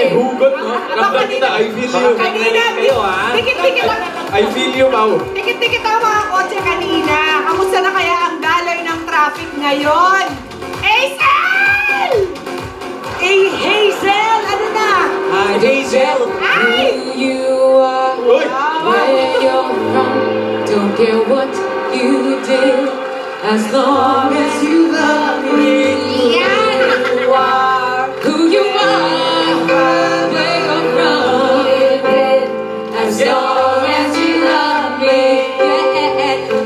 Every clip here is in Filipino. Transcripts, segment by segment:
Hugot, no? Ramdam kita, I feel you. Kanina, dikit-dikit lang. I feel you, Pao. Dikit-dikit ang mga kotse kanina. Kamusta na kaya ang daloy ng traffic ngayon? Hazel! Hazel! Ano na? Hi, Hazel! Ay! Who you are, where you're from, don't care what you did, as long as you love me. Yan! You are who you are, where you're from, as long as you love me.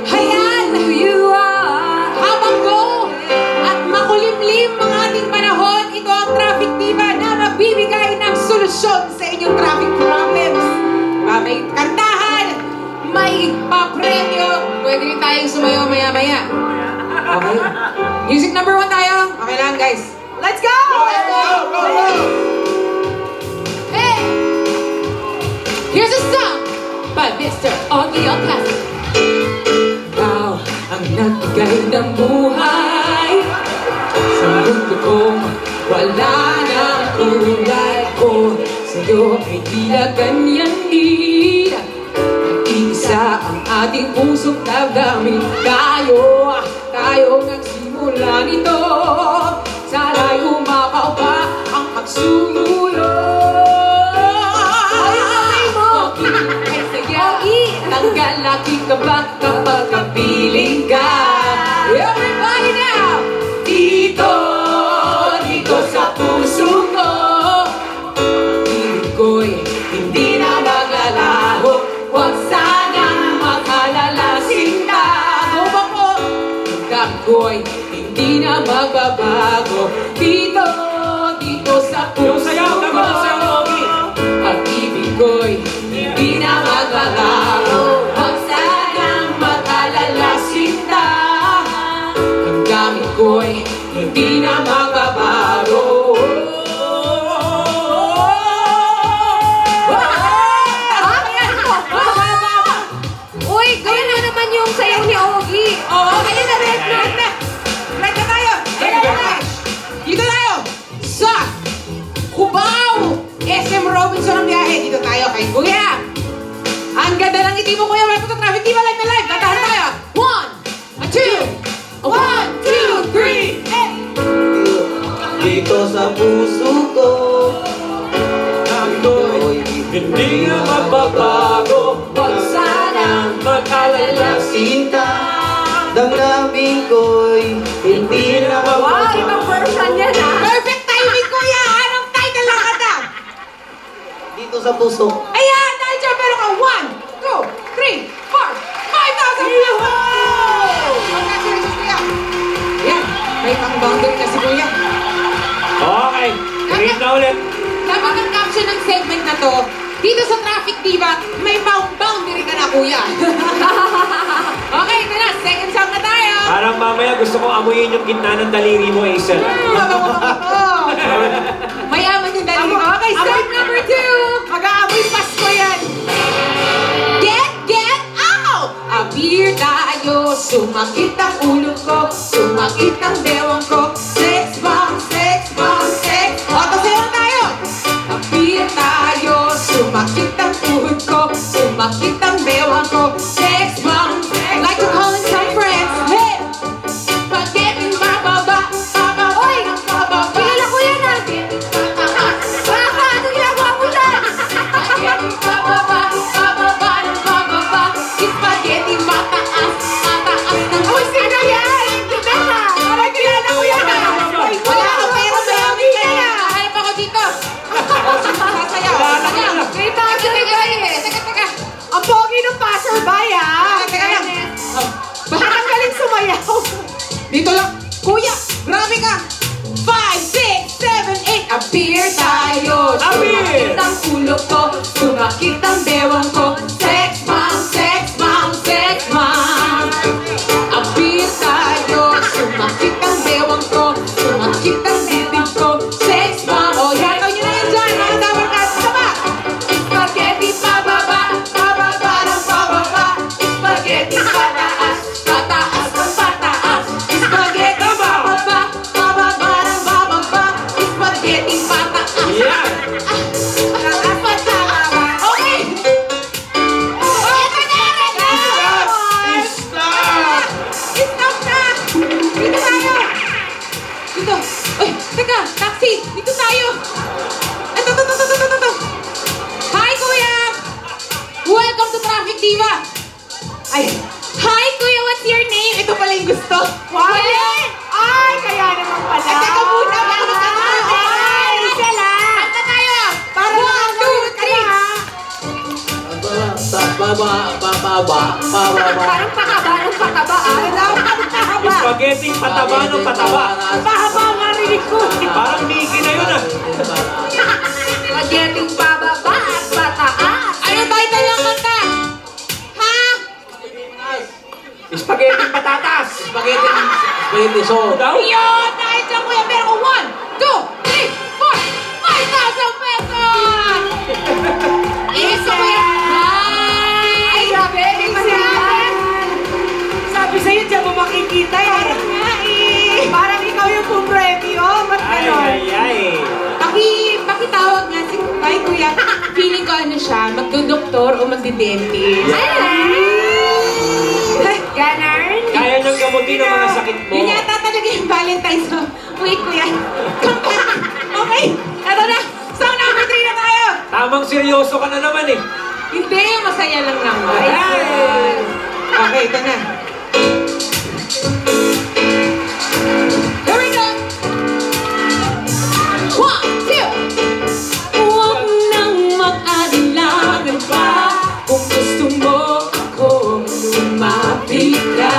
Hayan, who you are. Habang go at makulimlim mga ating panahon, ito ang Traffic Diva na magbibigay ng solusyon sa inyong traffic problems. May kantahan, may papremyo, pwede rin tayong sumayo maya-maya. Okay? Music number 1 tayo. Okay lang, guys. Let's go! Let's go! Hey! Here's a song by Mr. Augie Alcázar. Ikaw ang nagbigay ng buhay sa mundo kong wala nang kulay ko. Sa'yo ay tila ganyan din. Nag-iisa ang ating pusong damdamin. Tayo nagsimula nito. Sana'y umapaw pa ang pagsusulong. Tanggal aking kaba kapag kapiling ka. Everybody now! Dito sa puso ko, piling ko'y hindi na maglalaho. Huwag sanang makalalasin ka. Goba ko, hanggang ko'y hindi na magbabago. Dito sa puso ko, ang ibig ko'y hindi na magbabago. Huwag sanang makalalasin ka. Ang gamit ko'y hindi na magbabago. Uy, gawin mo naman yung sayaw ni Ogie. Oo, ayun na, red na. Red na tayo. Dito tayo sa Cubao, SM Robinson ang biyahe. Dito tayo kay Kuya. Ang ganda ng ngiti mo, Kuya. Welcome to Traffic Diva Live na live. Tatahan tayo. 1, 2, 1, 2, 3, Dito sa puso ko, ako'y Hindi na magbabago. Huwag sanang Mag-alalasin sinta. Damdamin ko'y hindi na Wow, ibang version yan ha. perfect timing, Kuya. Anong title ng kanta? Dito sa puso. Ayan, dahil dyan, meron ka 1, 2, 3, 4, 5,000 pesos! Congratulations, Kuya. Yan, may pang-boundary na si Kuya. Okay, read na ulit. Dapat ang caption ng segment na to, dito sa Traffic Diva, may boundary ka na, Kuya. Okay, ito na, second song na tayo. Parang mamaya gusto ko amuyin yung gitna ng daliri mo, Hazel. Mayaman yung dali mo. Okay, song number 2. Mag-aamoy Pasko yan. Get out! Appear tayo, sumakit ang ulo ko, sumakit ang bewang ko. Sex bomb, sex bomb, sex bomb. Oto sayo tayo! Appear tayo, sumakit ang tuhod ko, sumakit ang bewang ko. Sex bomb, like to call in some friends. Hey! Spaghetti, bababa, bababa, bababa. Kilala ko yan ha. Baka, ano ginagawa mo dyan? Spaghetti, bababa, bababa, bababa. Spaghetti, mataas, mataas ng Uy, sino yan? Kita ha. Parang kilala ko yan ha. wala ka pero mayami ka na. Hanap ako dito. Sasayaw. Sasayaw. May passerby eh. Teka. Ang pogi ng passerby ha. Teka lang. Baka ang galing sumayaw. Dito lang. Kuya, grabe ka. 5, 6, 7, 8. Appear tayo. Sumakit ang ulo ko. Sumakit ang bewang ko. Sex bomb, sex bomb, sex bomb. Appear tayo. Sumakit ang bewang ko. Sumakit ang bibig ko. Sex bomb. O, yataw nyo na yan dyan. Nakatawar ka. Sama. Spaghetti pababa. Pababa ng pababa. Spaghetti pataas. Pataas ng pataas. Spaghetti pababa. Pababa ng bababa. Spaghetti pataas. Yeah! seat. Dito tayo. Ito. Hi, Kuya! Welcome to Traffic Diva. Ay, hi, Kuya, what's your name? Ito pala yung gusto. Wow! Ay, kaya naman pala. Ay, teka muna, bago ka na. Ay, sila. Kanta tayo. Para 1, 2, 3. Parang pakaba ng pataba, Spaghetti pataba ng pataba. Pahaba nga rinig ko. Parang Mickey na yun ah. Spaghetti pababa at pataas. Ano title ng kanta? Ha? Spaghetti patatas. Spaghetti sauce. Daw? Yun! Dahil dyan, Kuya, meron ko 1, 2, 3, 4, 5,000 pesos! Isa, Kuya! Hi! Ay, grabe. Hindi pa sabi sa'yo, dyan mo makikita eh. Parang nga eh. Parang ikaw yung pumremyo. Ba't Ay, ganon? ay, ay. Pakitawag nga si Ay, Kuya. Feeling ko ano siya, magdodoktor o magdidentist. Ganon? Kaya niyang gamutin ang mga sakit mo. Yun yata talaga yung Valentine's mo. Wait, Kuya. Come back. Okay. Eto na. Song number 3 na tayo. Tamang seryoso ka na naman eh. Hindi, masaya lang naman. Ay! Okay, ito na. Here we go. 1, 2. Huwag nang mag-alilangan pa kung gusto mo akong lumapit ka.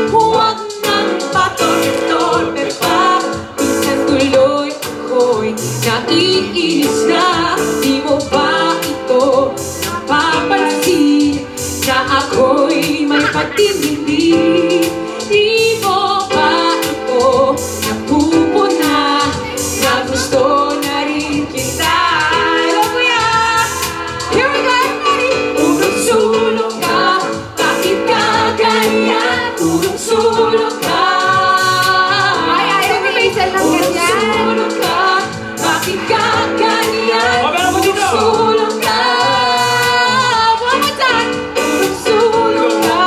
Huwag nang patorpe pa, minsan tuloy ako'y naiinis na. Di mo ba ito napapansin na ako'y may pagtitindi? Di mo ba ito napupuna na gusto na rin kita? Hello, Kuya! Here we go, everybody! Urong sulong ka, bakit ka ganyan? Urong sulong ka. Ay, ayaw ni Hazel ng ganyan. Urong sulong ka, bakit ka ganyan? O, meron mo dito! Urong sulong ka. One more time. Urong sulong ka,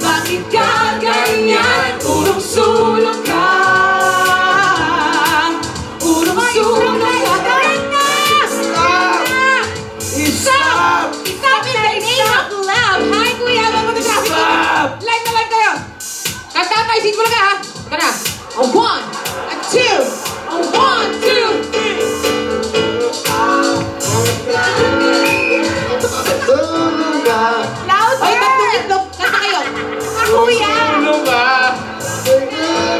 bakit ka ganyan? Urong sulong ka. Urong sulong ka. Stop! Stop in the name of love! Hi, Kuya! Welcome to Traffic! Stop! Live na live kayo! Kanta tayo, seat mo lang ka ha! Ito na! A 1, a 2, a 1, 2. Tulong ka. Louder! Hoy, tatlong itlog! Kanta kayo! Kuya! Tulong ka.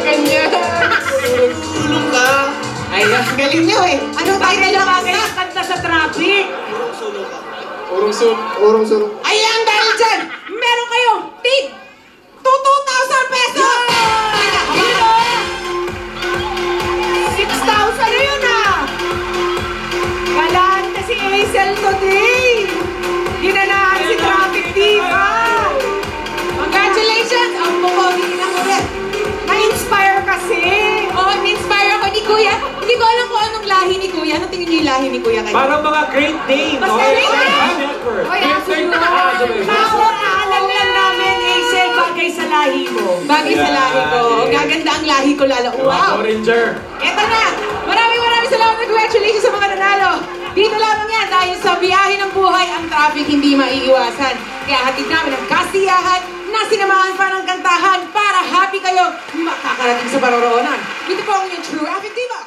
Ganyan! Tulong ka. Ay, galing niyo eh! Ano tayo Bakit ng lumagay kanta? ang kanta sa traffic? Urong sulong. Ayan, dahil dyan, meron kayong tig 2,000 pesos! Teka, 6,000 na yun ah! Galante si Hazel today! Ginanahan si Traffic Diva! congratulations! Ang bukogi na ulit! Na-inspire kasi! Oh, in-inspire ako ni Kuya. Hindi ko alam kung anong lahi ni Kuya. Ano tingin niyo yung lahi ni Kuya kayo? Parang mga Great Dane, no? Basta rin, Oy, aso yun. Alam lang namin, Hazel, bagay sa lahi mo. Bagay sa lahi ko. Gaganda ang lahi ko lalo. Wow! Ranger. Eto na! Maraming salamat. Congratulations sa mga nanalo. Dito lamang yan dahil sa biyahe ng buhay, ang traffic hindi maiiwasan. Kaya hatid namin ang kasiyahan na sinamahan pa ng kantahan para happy kayo makakarating sa paroroonan. Dito po ang inyong True Traffic Diva.